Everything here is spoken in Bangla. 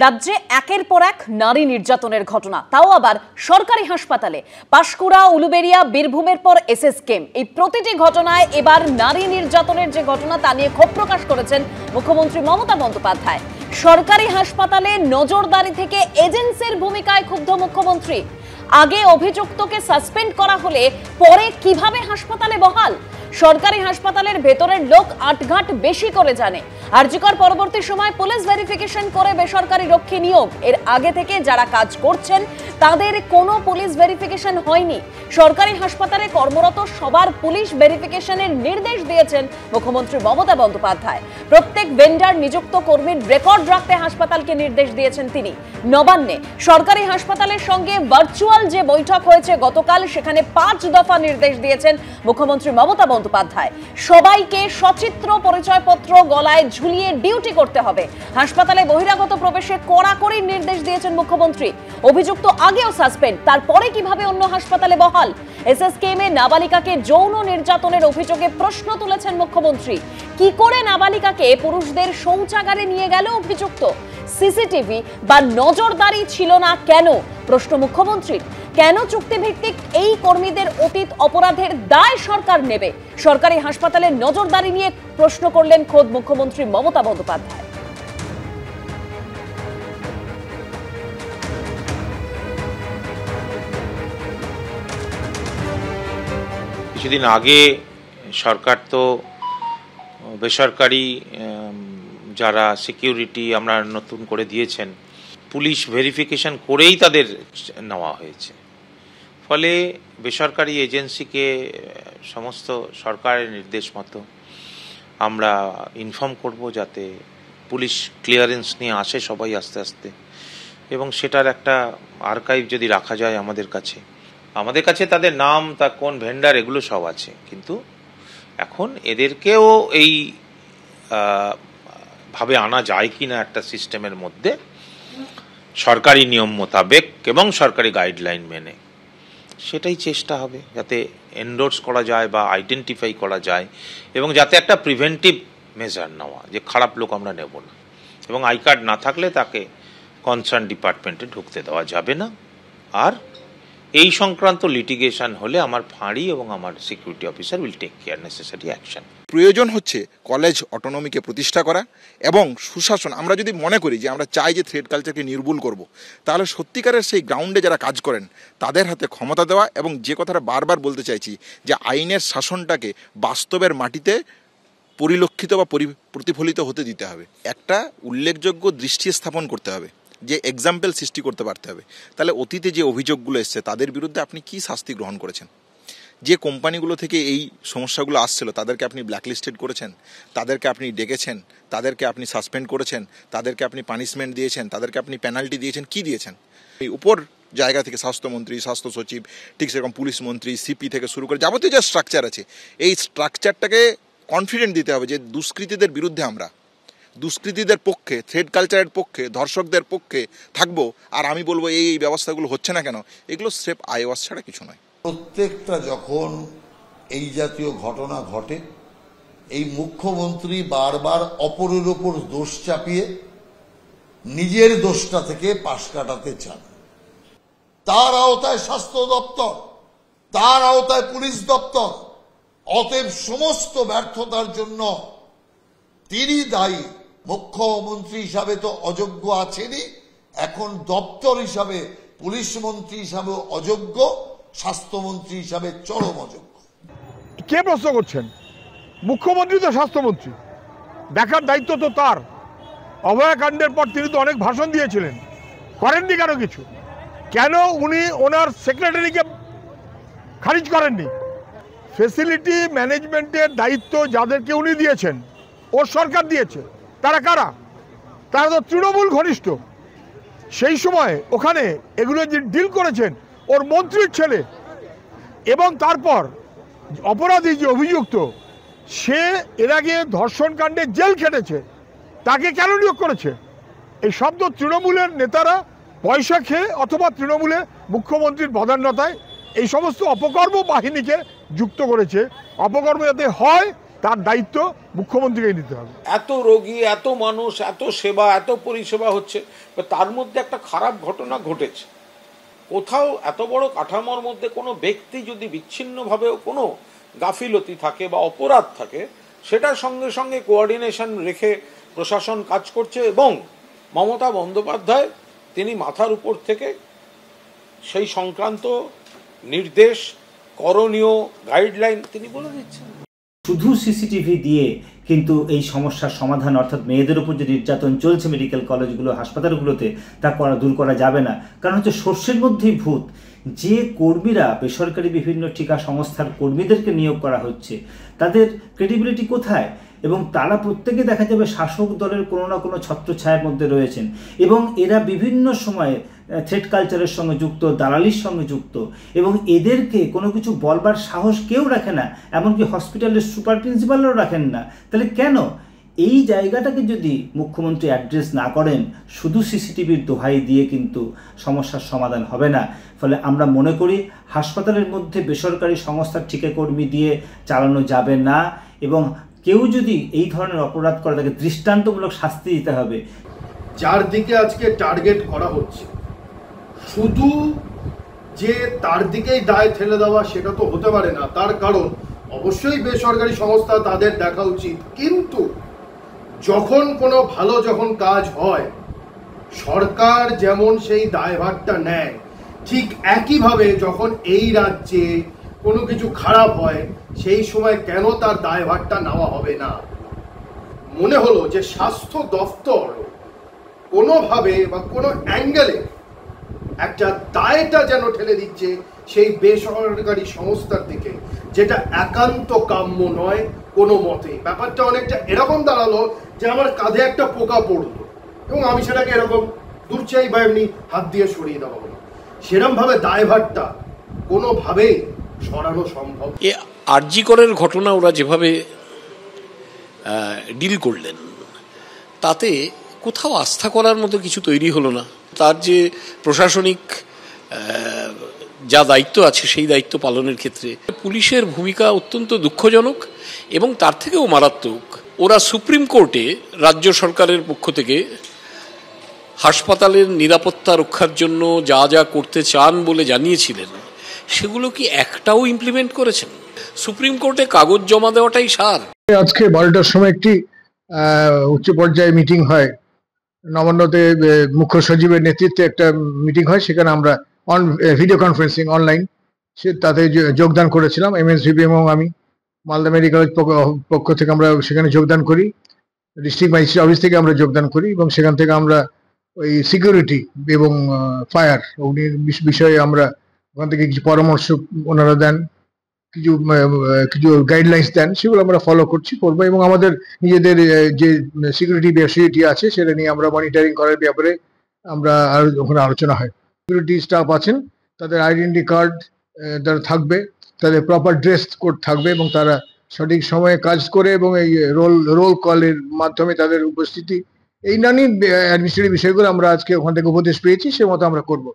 রাজ্যে একের পর এক নারী নির্যাতনের ঘটনা, তাও আবার সরকারি হাসপাতালে। পাঁশকুড়া, উলুবেড়িয়া, বীরভূমের পর এসএসকেএম, এই প্রতিটি ঘটনায় এবার নারী নির্যাতনের যে ঘটনা তা নিয়ে ক্ষোভ প্রকাশ করেছেন মুখ্যমন্ত্রী মমতা বন্দ্যোপাধ্যায়। সরকারি হাসপাতালে নজরদারি থেকে এজেন্সির ভূমিকায় ক্ষুব্ধ মুখ্যমন্ত্রী। আগে অভিযুক্তকে সাসপেন্ড করা হলে পরে কিভাবে হাসপাতালে বহাল? সরকারি হাসপাতালের ভেতরের লোক আটঘাট বেশি করে জানে। আরজিকর পরবর্তী সময় পুলিশ ভেরিফিকেশন করে বেসরকারি রক্ষী নিয়োগ, এর আগে থেকে যারা কাজ করছেন তাদের কোনো পুলিশ ভেরিফিকেশন হয়নি। সরকারি হাসপাতালে কর্মরত সবার পুলিশ ভেরিফিকেশনের নির্দেশ দিয়েছেন মুখ্যমন্ত্রী মমতা বন্দ্যোপাধ্যায়। প্রত্যেক ভেন্ডার নিযুক্ত কর্মীর রেকর্ড রাখতে হাসপাতালকে নির্দেশ দিয়েছেন তিনি। নবান্নে সরকারি হাসপাতালের সঙ্গে ভার্চুয়াল যে বৈঠক হয়েছে গতকাল, সেখানে 5 দফা নির্দেশ দিয়েছেন মুখ্যমন্ত্রী মমতা বন্দ্যোপাধ্যায়। সবাইকে সচিত্র পরিচয়পত্র গলায় ঝুলিয়ে ডিউটি করতে হবে। হাসপাতালে বহিরাগত প্রবেশে কড়াকড়ি নির্দেশ দিয়েছেন মুখ্যমন্ত্রী। অভিযুক্ত আগেও সাসপেন্ড, তারপরে কিভাবে অন্য হাসপাতালে বহাল? এসএসকেএম এ নাবালিকাকে যৌন নির্যাতনের অভিযোগে প্রশ্ন তুলেছেন মুখ্যমন্ত্রী। কি করে নাবালিকাকে পুরুষদের শৌচাগারে নিয়ে গেল অভিযুক্ত? সিসিটিভি বা নজরদারি ছিল না কেন? প্রশ্ন মুখ্যমন্ত্রীর। কেন চুক্তিভিত্তিক এই কর্মীদের অতীত অপরাধের দায় সরকার নেবে? সরকারি হাসপাতালের নজরদারি নিয়ে প্রশ্ন করলেন খোদ মুখ্যমন্ত্রী মমতা বন্দ্যোপাধ্যায়। কিছুদিন আগে সরকার তো বেসরকারি যারা সিকিউরিটি আমরা নতুন করে দিয়েছেন, পুলিশ ভেরিফিকেশন করেই তাদের নেওয়া হয়েছে। ফলে বেসরকারি এজেন্সিকে সমস্ত সরকারের নির্দেশ মতো আমরা ইনফর্ম করব, যাতে পুলিশ ক্লিয়ারেন্স নিয়ে আসে সবাই আস্তে আস্তে, এবং সেটার একটা আর্কাইভ যদি রাখা যায় আমাদের কাছে তাদের নাম, তা কোন ভেন্ডার, এগুলো সব আছে। কিন্তু এখন এদেরকেও এই ভাবে আনা যায় কি না একটা সিস্টেমের মধ্যে, সরকারি নিয়ম মোতাবেক এবং সরকারি গাইডলাইন মেনে, সেটাই চেষ্টা হবে যাতে এন্ডোর্স করা যায় বা আইডেন্টিফাই করা যায়, এবং যাতে একটা প্রিভেন্টিভ মেজার নেওয়া, যে খারাপ লোক আমরা নেব না, এবং আই কার্ড না থাকলে তাকে কনসার্ন ডিপার্টমেন্টে ঢুকতে দেওয়া যাবে না। আর এই সংক্রান্ত লিটিগেশন হলে আমার ফাঁড়ি এবং আমার security officer will take care necessary action. প্রয়োজন হচ্ছে কলেজ অটোনমিকে প্রতিষ্ঠা করা এবং সুশাসন। আমরা যদি মনে করি যে আমরা চাই যে থ্রেড কালচারকে নির্মূল করব, তাহলে সত্যিকারের সেই গ্রাউন্ডে যারা কাজ করেন তাদের হাতে ক্ষমতা দেওয়া, এবং যে কথাটা বারবার বলতে চাইছি যে আইনের শাসনটাকে বাস্তবের মাটিতে পরিলক্ষিত বা প্রতিফলিত হতে দিতে হবে। একটা উল্লেখযোগ্য দৃষ্টি স্থাপন করতে হবে, যে এক্সাম্পল সৃষ্টি করতে পারতে হবে। তাহলে অতীতে যে অভিযোগগুলো এসছে তাদের বিরুদ্ধে আপনি কি শাস্তি গ্রহণ করেছেন? যে কোম্পানিগুলো থেকে এই সমস্যাগুলো আসছিল তাদেরকে আপনি ব্ল্যাকলিস্টেড করেছেন, তাদেরকে আপনি ডেকেছেন, তাদেরকে আপনি সাসপেন্ড করেছেন, তাদেরকে আপনি পানিশমেন্ট দিয়েছেন, তাদেরকে আপনি পেনাল্টি দিয়েছেন, কি দিয়েছেন? এই উপর জায়গা থেকে স্বাস্থ্যমন্ত্রী, স্বাস্থ্য সচিব, ঠিক সেরকম পুলিশ মন্ত্রী, সিপি থেকে শুরু করে যাবতীয় যা স্ট্রাকচার আছে, এই স্ট্রাকচারটাকে কনফিডেন্ট দিতে হবে যে দুষ্কৃতীদের বিরুদ্ধে আমরা, দুষ্কৃতীদের পক্ষে, থ্রেড কালচারের পক্ষে, ধর্ষকদের পক্ষে থাকবো। আর আমি বলবো এই ব্যবস্থাগুলো হচ্ছে না কেন, এগুলো স্রেফ আইওয়াস ছাড়া কিছু নয়। প্রত্যেকটা যখন এই জাতীয় ঘটনা ঘটে, এই মুখ্যমন্ত্রী বারবার অপরের উপর দোষ চাপিয়ে নিজের দোষটা থেকে পাশ কাটাতে চান। তার আওতায় স্বাস্থ্য দপ্তর, তার আওতায় পুলিশ দপ্তর। অতএব সমস্ত ব্যর্থতার জন্য তিনি দায়ী। মুখ্যমন্ত্রী হিসাবে তো অযোগ্য আছেনই, এখন দপ্তর হিসাবে, পুলিশ মন্ত্রী হিসাবে অযোগ্য, স্বাস্থ্যমন্ত্রী হিসাবে চরম অযোগ্য। কে প্রশ্ন করছেন? মুখ্যমন্ত্রী তো স্বাস্থ্যমন্ত্রী, দেখার দায়িত্ব তো তার। অভয়াকাণ্ডের পর তিনি তো অনেক ভাষণ দিয়েছিলেন, করেননি কেন কিছু? কেন উনি ওনার সেক্রেটারিকে খারিজ করেননি? ফেসিলিটি ম্যানেজমেন্টের দায়িত্ব যাদেরকে উনি দিয়েছেন, ওর সরকার দিয়েছে, তারা কারা? তারা তো তৃণমূল ঘনিষ্ঠ। সেই সময় ওখানে এগুলো যে ডিল করেছেন ওর মন্ত্রীর ছেলে, এবং তারপর অপরাধী যে অভিযুক্ত, সে এর আগে ধর্ষণ কাণ্ডে জেল খেটেছে, তাকে কেন নিয়োগ করেছে? এই শব্দ তৃণমূলের নেতারা পয়সা খেয়ে অথবা তৃণমূলে মুখ্যমন্ত্রীর বদান্যতায় এই সমস্ত অপকর্ম বাহিনীকে যুক্ত করেছে। অপকর্ম যাতে হয় তার দায়িত্ব মুখ্যমন্ত্রীকেই নিতে হবে। এত রোগী, এত মানুষ, এত সেবা, এত পরিষেবা হচ্ছে, তার মধ্যে একটা খারাপ ঘটনা ঘটেছে। কোথাও এত বড় কাঠামোর মধ্যে কোনো ব্যক্তি যদি বিচ্ছিন্নভাবেও কোনো গাফিলতি থাকে বা অপরাধ থাকে, সেটার সঙ্গে সঙ্গে কোঅর্ডিনেশন রেখে প্রশাসন কাজ করছে এবং মমতা বন্দ্যোপাধ্যায় তিনি মাথার উপর থেকে সেই সংক্রান্ত নির্দেশ, করণীয়, গাইডলাইন তিনি বলে দিচ্ছেন। শুধু সিসিটিভি দিয়ে কিন্তু এই সমস্যার সমাধান, অর্থাৎ মেয়েদের উপর যে নির্যাতন চলছে মেডিকেল কলেজগুলো, হাসপাতালগুলোতে, তা দূর করা যাবে না। কারণ হচ্ছে সর্ষের মধ্যেই ভূত। যে কর্মীরা বেসরকারি বিভিন্ন টিকা সংস্থার কর্মীদেরকে নিয়োগ করা হচ্ছে, তাদের ক্রেডিবিলিটি কোথায়? এবং তারা প্রত্যেকে দেখা যাবে শাসক দলের কোনো না কোনো ছত্রছায়ার মধ্যে রয়েছেন এবং এরা বিভিন্ন সময়ে থ্রেট কালচারের সঙ্গে যুক্ত, দালালির সঙ্গে যুক্ত, এবং এদেরকে কোনো কিছু বলবার সাহস কেউ রাখে না, এমনকি হসপিটালের সুপার প্রিন্সিপালও রাখেন না। তাহলে কেন? এই জায়গাটাকে যদি মুখ্যমন্ত্রী অ্যাড্রেস না করেন, শুধু সিসিটিভির দোহাই দিয়ে কিন্তু সমস্যার সমাধান হবে না। ফলে আমরা মনে করি হাসপাতালের মধ্যে বেসরকারি সংস্থার ঠিকাকর্মী দিয়ে চালানো যাবে না এবং কেউ যদি এই ধরনের অপরাধ করে তাকে দৃষ্টান্তমূলক শাস্তি দিতে হবে। যার দিকে আজকে টার্গেট করা হচ্ছে, শুধু যে তার দিকেই দায় ঠেলে দেওয়া সেটা তো হতে পারে না। তার কারণ অবশ্যই বেসরকারি সংস্থা, তাদের দেখা উচিত, কিন্তু যখন কোনো ভালো যখন কাজ হয় সরকার যেমন সেই দায়ভারটা নেয়, ঠিক একইভাবে যখন এই রাজ্যে কোনো কিছু খারাপ হয় সেই সময় কেন তার দায়ভারটা নেওয়া হবে না? মনে হলো যে স্বাস্থ্য দফতর কোনোভাবে বা কোনো অ্যাঙ্গেলে একটা দায়টা যেন ঠেলে দিচ্ছে সেই বেসরকারি সংস্থার দিকে, যেটা একান্ত কাম্য নয় কোনো মতে। ব্যাপারটা অনেকটা এরকম দাঁড়ালো যে আমার কাঁধে একটা পোকা পড়লো এবং আমি সেটাকে এরকম দূর চাই বা এমনি হাত দিয়ে সরিয়ে দেওয়া হলো। সেরমভাবে দায়ভারটা কোনোভাবেই সরানো সম্ভব। এ আরজি করের ঘটনা ওরা যেভাবে ডিল করলেন, তাতে কোথাও আস্থা করার মতো কিছু তৈরি হলো না। তার যে প্রশাসনিক যা দায়িত্ব আছে সেই দায়িত্ব পালনের ক্ষেত্রে পুলিশের ভূমিকা অত্যন্ত দুঃখজনক এবং তার থেকেও মারাত্মক। ওরা সুপ্রিম কোর্টে রাজ্য সরকারের পক্ষ থেকে হাসপাতালের নিরাপত্তা রক্ষার জন্য যা যা করতে চান বলে জানিয়েছিলেন, সেগুলো কি একটাও ইমপ্লিমেন্ট করেছেন? সুপ্রিম কোর্টে কাগজ জমা দেওয়াটাই সার। আজকে 12টার সময় একটি উচ্চ পর্যায়ে মিটিং হয়, নবান্নতে মুখ্য সচিবের নেতৃত্বে একটা মিটিং হয়। সেখানে আমরা ভিডিও কনফারেন্সিং অনলাইন তাতে যোগদান করেছিলাম। এমএসভিপি এবং আমি মালদা মেডিকেল পক্ষ থেকে আমরা সেখানে যোগদান করি, ডিস্ট্রিক্ট ম্যাজিস্ট্রেট অফিস থেকে আমরা যোগদান করি এবং সেখান থেকে আমরা ওই সিকিউরিটি এবং ফায়ার অগ্নির বিষয়ে আমরা ওখান থেকে কিছু পরামর্শ ওনারা দেন, কিছু গাইডলাইন্স দেন, সেগুলো আমরা ফলো করবো এবং আমাদের নিজেদের যে সিকিউরিটি বিষয়টি আছে সেটা নিয়ে আমরা মনিটরিং করার ব্যাপারে আমরা ওখানে আলোচনা হয়। সিকিউরিটি স্টাফ আছেন, তাদের আইডেন্টি কার্ড তারা থাকবে, তাদের প্রপার ড্রেস কোড থাকবে এবং তারা সঠিক সময়ে কাজ করে এবং এই রোল কলের মাধ্যমে তাদের উপস্থিতি, এই নানান অ্যাডমিনিস্ট্রেটিভ বিষয়গুলো আমরা আজকে ওখান থেকে উপদেশ পেয়েছি, সে মতো আমরা করবো।